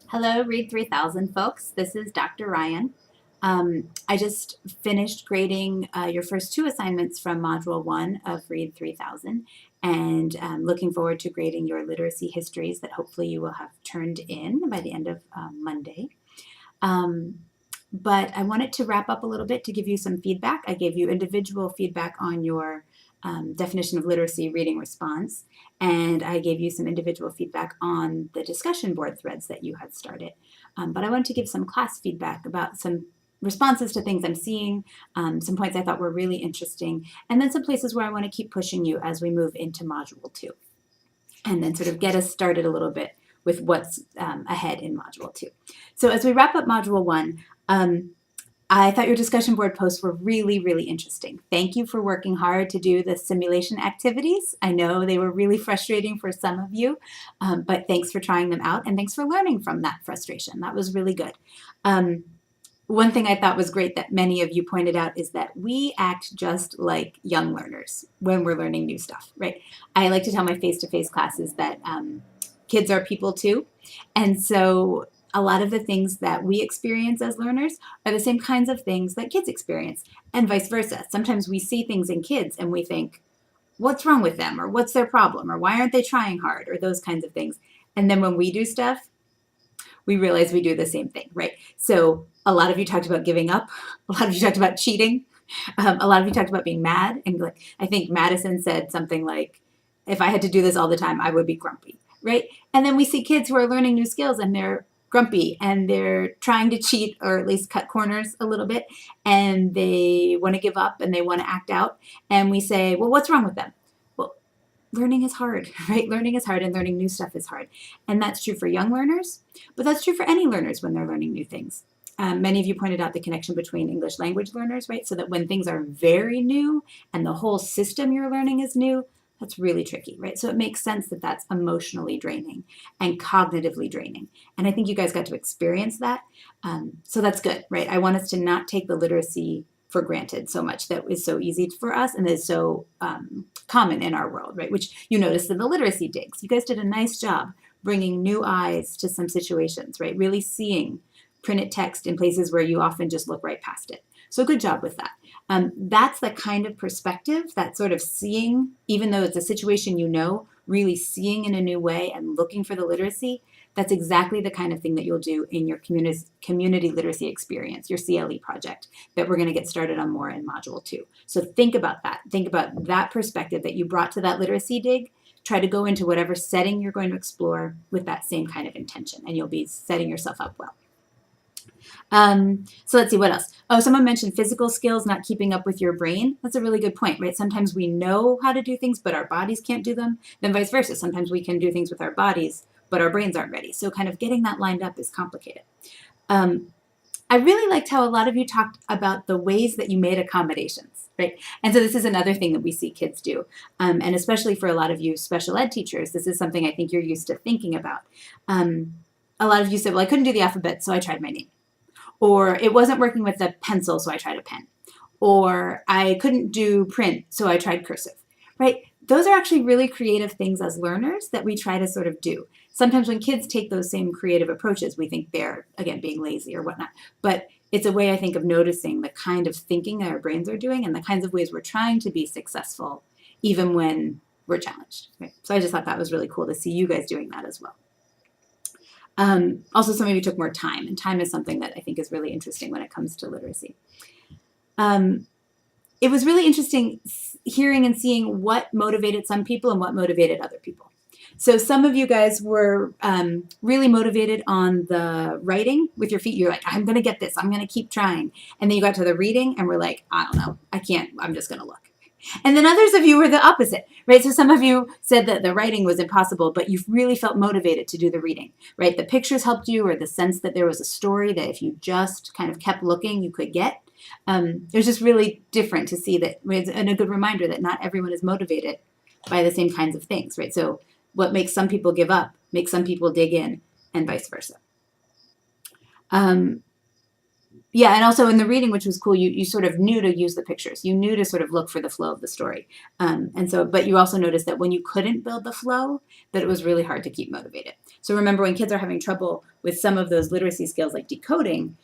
Hello, Read 3000 folks. This is Dr. Ryan. I just finished grading your first two assignments from Module 1 of Read 3000 and looking forward to grading your literacy histories that hopefully you will have turned in by the end of Monday. But I wanted to wrap up a little bit to give you some feedback. I gave you individual feedback on your definition of literacy reading response, and I gave you some individual feedback on the discussion board threads that you had started. But I wanted to give some class feedback about some responses to things I'm seeing, some points I thought were really interesting, and then some places where I want to keep pushing you as we move into Module 2, and then sort of get us started a little bit with what's ahead in Module 2. So as we wrap up Module 1, I thought your discussion board posts were really, really interesting. Thank you for working hard to do the simulation activities. I know they were really frustrating for some of you, but thanks for trying them out and thanks for learning from that frustration. That was really good. One thing I thought was great that many of you pointed out is that we act just like young learners when we're learning new stuff, right? I like to tell my face-to-face classes that kids are people too. And so a lot of the things that we experience as learners are the same kinds of things that kids experience, and vice versa. Sometimes we see things in kids and we think, what's wrong with them? Or what's their problem? Or why aren't they trying hard? Or those kinds of things. And then when we do stuff, we realize we do the same thing, right? So a lot of you talked about giving up. A lot of you talked about cheating. A lot of you talked about being mad. And like, I think Madison said something like, if I had to do this all the time, I would be grumpy, right? And then we see kids who are learning new skills and they're grumpy and they're trying to cheat or at least cut corners a little bit, and they want to give up and they want to act out. And we say, well, what's wrong with them? Well, learning is hard, right? Learning is hard and learning new stuff is hard. And that's true for young learners, but that's true for any learners when they're learning new things. Many of you pointed out the connection between English language learners, right? So that when things are very new and the whole system you're learning is new, that's really tricky, right? So it makes sense that that's emotionally draining and cognitively draining. And I think you guys got to experience that. So that's good, right? I want us to not take the literacy for granted so much that is so easy for us and is so common in our world, right? Which you noticed in the literacy digs. You guys did a nice job bringing new eyes to some situations, right? Really seeing printed text in places where you often just look right past it. So good job with that. That's the kind of perspective, that sort of seeing, even though it's a situation you know, really seeing in a new way and looking for the literacy. That's exactly the kind of thing that you'll do in your community literacy experience, your CLE project, that we're going to get started on more in Module 2. So think about that. Think about that perspective that you brought to that literacy dig. Try to go into whatever setting you're going to explore with that same kind of intention, and you'll be setting yourself up well. So let's see, what else? Oh, someone mentioned physical skills not keeping up with your brain. That's a really good point, right? Sometimes we know how to do things, but our bodies can't do them. Then vice versa. Sometimes we can do things with our bodies, but our brains aren't ready. So kind of getting that lined up is complicated. I really liked how a lot of you talked about the ways that you made accommodations, right? And so this is another thing that we see kids do. And especially for a lot of you special ed teachers, this is something I think you're used to thinking about. A lot of you said, well, I couldn't do the alphabet, so I tried my name. Or it wasn't working with a pencil, so I tried a pen. Or I couldn't do print, so I tried cursive, right? Those are actually really creative things as learners that we try to sort of do. Sometimes when kids take those same creative approaches, we think they're, again, being lazy or whatnot. But it's a way, I think, of noticing the kind of thinking that our brains are doing and the kinds of ways we're trying to be successful, even when we're challenged, right? So I just thought that was really cool to see you guys doing that as well. Also, some of you took more time, and time is something that I think is really interesting when it comes to literacy. It was really interesting hearing and seeing what motivated some people and what motivated other people. So some of you guys were really motivated on the writing with your feet. You're like, I'm going to get this. I'm going to keep trying. And then you got to the reading and we're like, I don't know. I can't. I'm just going to look. And then others of you were the opposite, right? So some of you said that the writing was impossible, but you really felt motivated to do the reading, right? The pictures helped you, or the sense that there was a story that if you just kind of kept looking, you could get. It was just really different to see that, and a good reminder that not everyone is motivated by the same kinds of things, right? So what makes some people give up makes some people dig in, and vice versa. Yeah, and also in the reading, which was cool, you sort of knew to use the pictures. You knew to sort of look for the flow of the story. And so, but you also noticed that when you couldn't build the flow, that it was really hard to keep motivated. So remember, when kids are having trouble with some of those literacy skills like decoding,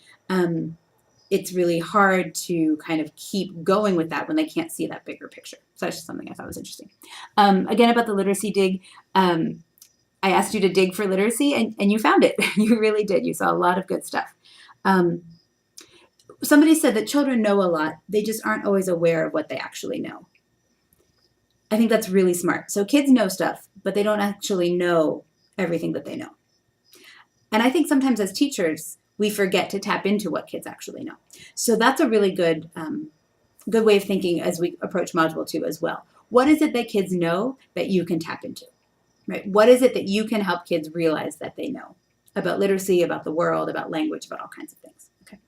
it's really hard to kind of keep going with that when they can't see that bigger picture. So that's just something I thought was interesting. Again, about the literacy dig, I asked you to dig for literacy, and you found it. You really did. You saw a lot of good stuff. Somebody said that children know a lot, they just aren't always aware of what they actually know. I think that's really smart. So kids know stuff, but they don't actually know everything that they know. And I think sometimes as teachers, we forget to tap into what kids actually know. So that's a really good way of thinking as we approach Module 2 as well. What is it that kids know that you can tap into? Right? What is it that you can help kids realize that they know about literacy, about the world, about language, about all kinds of things? Okay.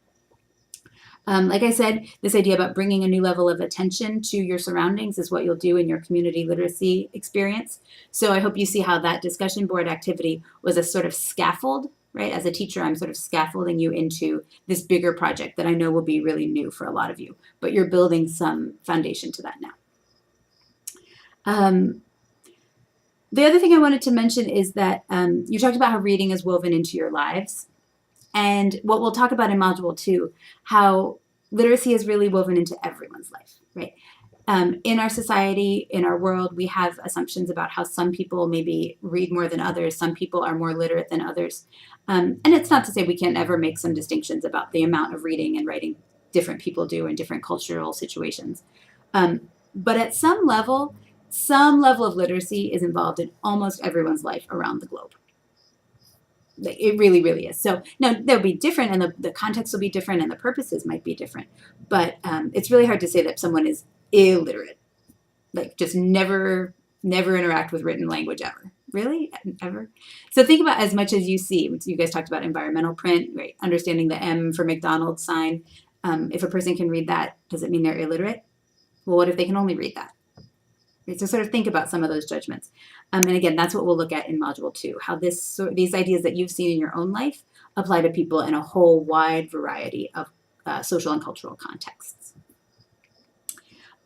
Like I said, this idea about bringing a new level of attention to your surroundings is what you'll do in your community literacy experience. So I hope you see how that discussion board activity was a sort of scaffold, right? As a teacher, I'm sort of scaffolding you into this bigger project that I know will be really new for a lot of you, but you're building some foundation to that now. The other thing I wanted to mention is that you talked about how reading is woven into your lives. And what we'll talk about in Module 2, how literacy is really woven into everyone's life, right? In our society, in our world, we have assumptions about how some people maybe read more than others. Some people are more literate than others. And it's not to say we can't ever make some distinctions about the amount of reading and writing different people do in different cultural situations. But at some level of literacy is involved in almost everyone's life around the globe. It really, really is. So now they'll be different, and the context will be different, and the purposes might be different. But it's really hard to say that someone is illiterate, like just never interact with written language ever. Really, ever? So think about as much as you see. You guys talked about environmental print, right? Understanding the M for McDonald's sign. If a person can read that, does it mean they're illiterate? Well, what if they can only read that? So sort of think about some of those judgments. And again, that's what we'll look at in Module 2, how these ideas that you've seen in your own life apply to people in a whole wide variety of social and cultural contexts.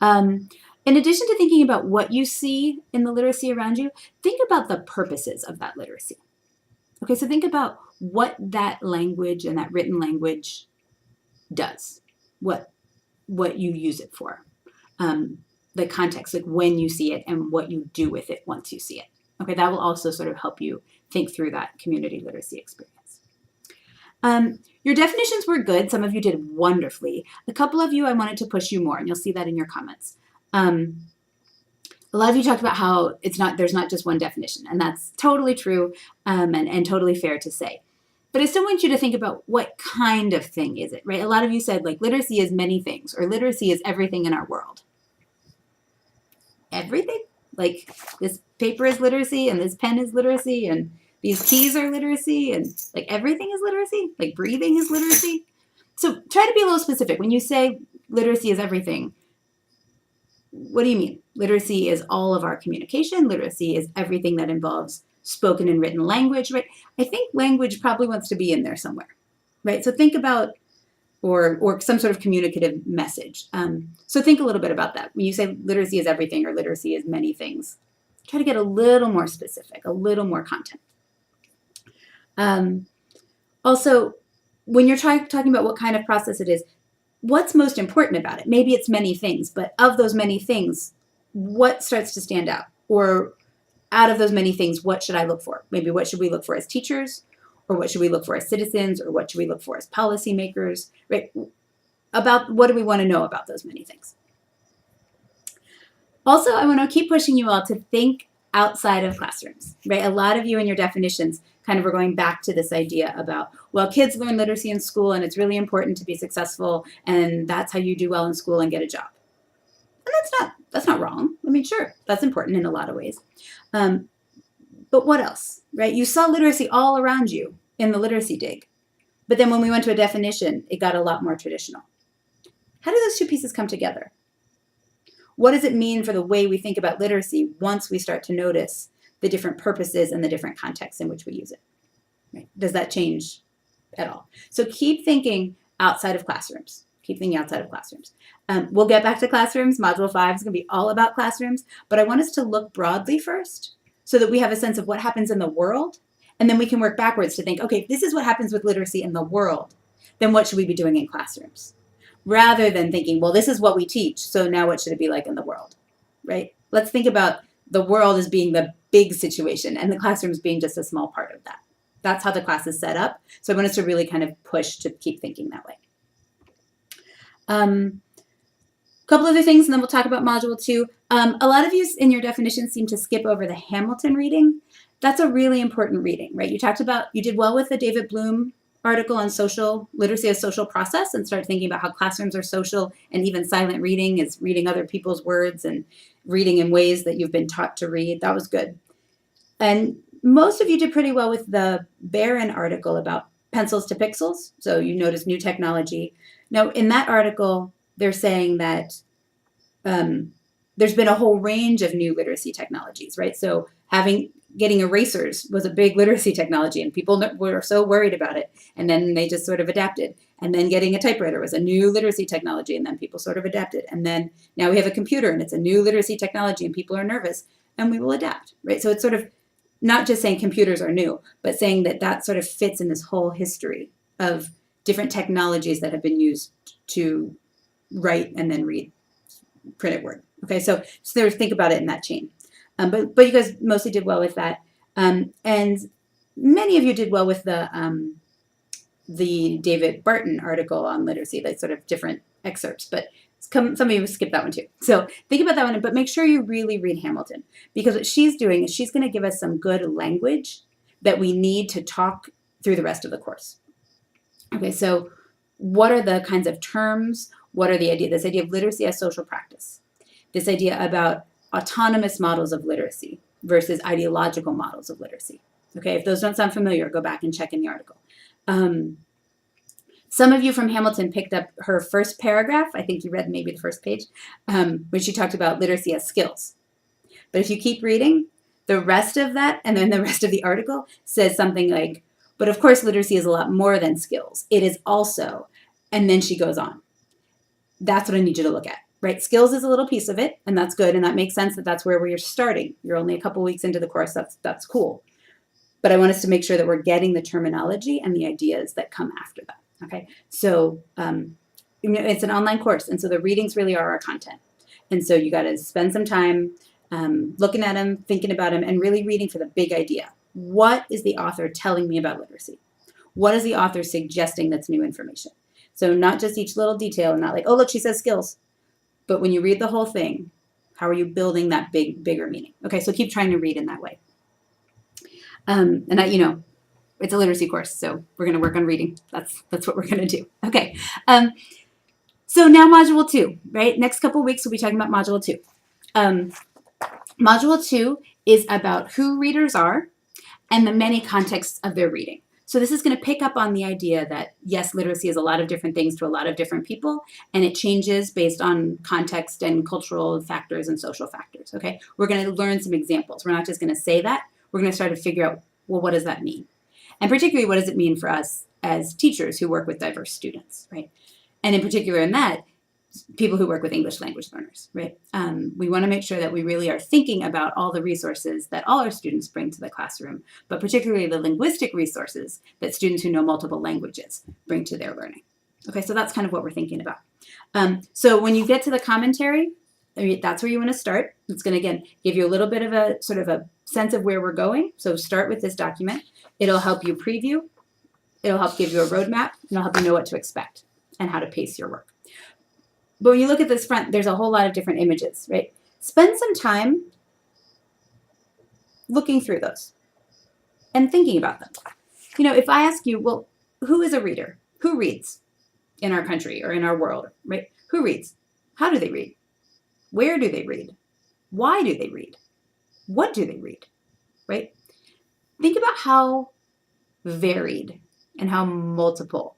In addition to thinking about what you see in the literacy around you, think about the purposes of that literacy. Okay, so think about what that language and that written language does, what you use it for. The context, like when you see it and what you do with it once you see it. Okay, that will also sort of help you think through that community literacy experience. Your definitions were good. Some of you did wonderfully. A couple of you, I wanted to push you more, and you'll see that in your comments. A lot of you talked about how there's not just one definition, and that's totally true and totally fair to say. But I still want you to think about what kind of thing is it, right? A lot of you said like literacy is many things, or literacy is everything in our world. Everything? Like this paper is literacy, and this pen is literacy, and these keys are literacy, and like everything is literacy? Like breathing is literacy? So try to be a little specific. When you say literacy is everything, what do you mean? Literacy is all of our communication. Literacy is everything that involves spoken and written language, right? I think language probably wants to be in there somewhere, right? So think about or some sort of communicative message. So think a little bit about that. When you say literacy is everything or literacy is many things, try to get a little more specific, a little more content. Also, when you're talking about what kind of process it is, what's most important about it? Maybe it's many things, but of those many things, what starts to stand out? Or out of those many things, what should I look for? Maybe what should we look for as teachers? Or what should we look for as citizens? Or what should we look for as policymakers? Right? About what do we want to know about those many things? Also, I want to keep pushing you all to think outside of classrooms, right? A lot of you in your definitions kind of are going back to this idea about, well, kids learn literacy in school and it's really important to be successful and that's how you do well in school and get a job. And that's not wrong. I mean, sure, that's important in a lot of ways. But what else, right? You saw literacy all around you in the literacy dig. But then when we went to a definition, it got a lot more traditional. How do those two pieces come together? What does it mean for the way we think about literacy once we start to notice the different purposes and the different contexts in which we use it? Right? Does that change at all? So keep thinking outside of classrooms. Keep thinking outside of classrooms. We'll get back to classrooms. Module 5 is going to be all about classrooms, but I want us to look broadly first so that we have a sense of what happens in the world, and then we can work backwards to think, okay, if this is what happens with literacy in the world, then what should we be doing in classrooms? Rather than thinking, well, this is what we teach, so now what should it be like in the world, right? Let's think about the world as being the big situation and the classrooms being just a small part of that. That's how the class is set up. So I want us to really kind of push to keep thinking that way. Couple other things, and then we'll talk about Module 2. A lot of you in your definitions seem to skip over the Hamilton reading. That's a really important reading, right? You did well with the David Bloom article on social literacy as social process and start thinking about how classrooms are social, and even silent reading is reading other people's words and reading in ways that you've been taught to read. That was good. And most of you did pretty well with the Barron article about pencils to pixels. So you notice new technology. Now, in that article, they're saying that there's been a whole range of new literacy technologies, right? So getting erasers was a big literacy technology, and people were so worried about it, and then they just sort of adapted. And then getting a typewriter was a new literacy technology, and then people sort of adapted. And then now we have a computer, and it's a new literacy technology, and people are nervous, and we will adapt, right? So it's sort of not just saying computers are new, but saying that sort of fits in this whole history of different technologies that have been used to write and then read printed word. Okay, so think about it in that chain. But you guys mostly did well with that, and many of you did well with the David Barton article on literacy, like sort of different excerpts. But some of you skipped that one too. So think about that one, but make sure you really read Hamilton, because what she's doing is she's going to give us some good language that we need to talk through the rest of the course. Okay, so what are the kinds of terms? What are this idea of literacy as social practice? This idea about autonomous models of literacy versus ideological models of literacy. Okay, if those don't sound familiar, go back and check in the article. Some of you from Hamilton picked up her first paragraph. I think you read maybe the first page, when she talked about literacy as skills. But if you keep reading, the rest of that, and then the rest of the article says something like, but of course literacy is a lot more than skills. It is also, and then she goes on. That's what I need you to look at. Right, skills is a little piece of it, and that's good, and that makes sense that that's where we're starting. You're only a couple weeks into the course. That's cool. But I want us to make sure that we're getting the terminology and the ideas that come after that. Okay, so it's an online course, and so the readings really are our content. And so you got to spend some time looking at them, thinking about them, and really reading for the big idea. What is the author telling me about literacy? What is the author suggesting that's new information? So not just each little detail, and not like, oh, look, she says skills. But when you read the whole thing, how are you building that bigger meaning? Okay, so keep trying to read in that way. And it's a literacy course, so we're going to work on reading. That's what we're going to do. Okay. So now Module 2, right? Next couple weeks we'll be talking about Module 2. Module 2 is about who readers are and the many contexts of their reading. So this is going to pick up on the idea that, yes, literacy is a lot of different things to a lot of different people, and it changes based on context and cultural factors and social factors, okay? We're going to learn some examples. We're not just going to say that. We're going to start to figure out, well, what does that mean? And particularly, what does it mean for us as teachers who work with diverse students, right? And in particular in that, people who work with English language learners, right? We want to make sure that we really are thinking about all the resources that all our students bring to the classroom, but particularly the linguistic resources that students who know multiple languages bring to their learning. Okay, so that's kind of what we're thinking about. So when you get to the commentary, that's where you want to start. It's going to, again, give you a little bit of a sort of a sense of where we're going. So start with this document. It'll help you preview. It'll help give you a roadmap, and it'll help you know what to expect and how to pace your work. But when you look at this front, there's a whole lot of different images, right? Spend some time looking through those and thinking about them. If I ask you, well, who is a reader? Who reads in our country or in our world, right? Who reads? How do they read? Where do they read? Why do they read? What do they read, right? Think about how varied and how multiple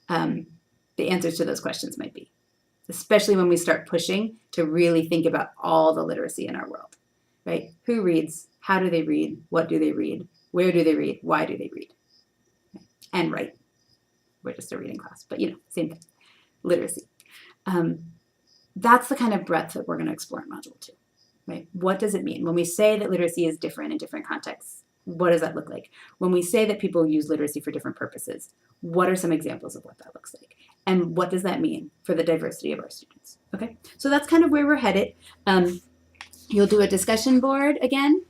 the answers to those questions might be, especially when we start pushing to really think about all the literacy in our world, right? Who reads? How do they read? What do they read? Where do they read? Why do they read? And write. we're just a reading class, but same thing, literacy. That's the kind of breadth that we're going to explore in Module 2, right? What does it mean? When we say that literacy is different in different contexts, what does that look like? When we say that people use literacy for different purposes, what are some examples of what that looks like? And what does that mean for the diversity of our students? Okay, so that's kind of where we're headed. You'll do a discussion board again.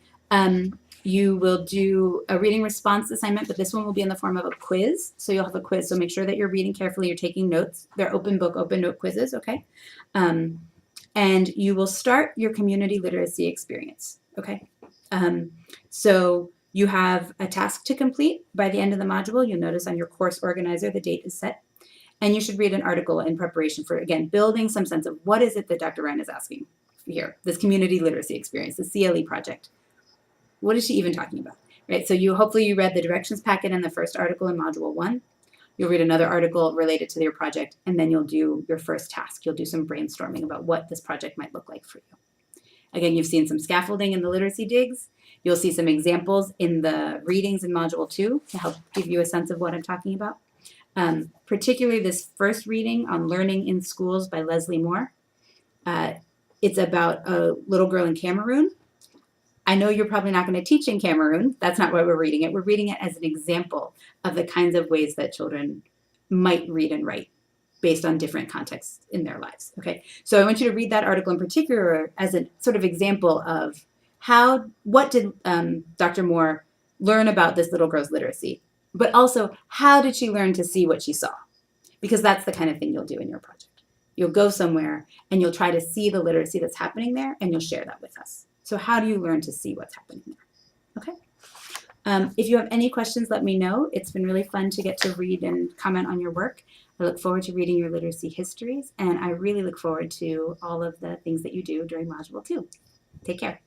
You will do a reading response assignment, but this one will be in the form of a quiz. So you'll have a quiz. So make sure that you're reading carefully, you're taking notes. They're open book, open note quizzes, okay? And you will start your community literacy experience, okay? So you have a task to complete by the end of the module. You'll notice on your course organizer, the date is set. And you should read an article in preparation for, again, building some sense of what is it that Dr. Ryan is asking here, this community literacy experience, the CLE project. What is she even talking about, right? So hopefully you read the directions packet in the first article in Module 1. You'll read another article related to your project, and then you'll do your first task. You'll do some brainstorming about what this project might look like for you. Again, you've seen some scaffolding in the literacy digs. You'll see some examples in the readings in Module 2 to help give you a sense of what I'm talking about. Particularly this first reading on Learning in Schools by Leslie Moore. It's about a little girl in Cameroon. I know you're probably not going to teach in Cameroon. That's not why we're reading it. We're reading it as an example of the kinds of ways that children might read and write based on different contexts in their lives. Okay, so I want you to read that article in particular as a sort of example of what did Dr. Moore learn about this little girl's literacy, but also how did she learn to see what she saw? Because that's the kind of thing you'll do in your project. You'll go somewhere and you'll try to see the literacy that's happening there, and you'll share that with us. So how do you learn to see what's happening there? Okay. If you have any questions, let me know. It's been really fun to get to read and comment on your work. I look forward to reading your literacy histories, and I really look forward to all of the things that you do during Module 2. Take care.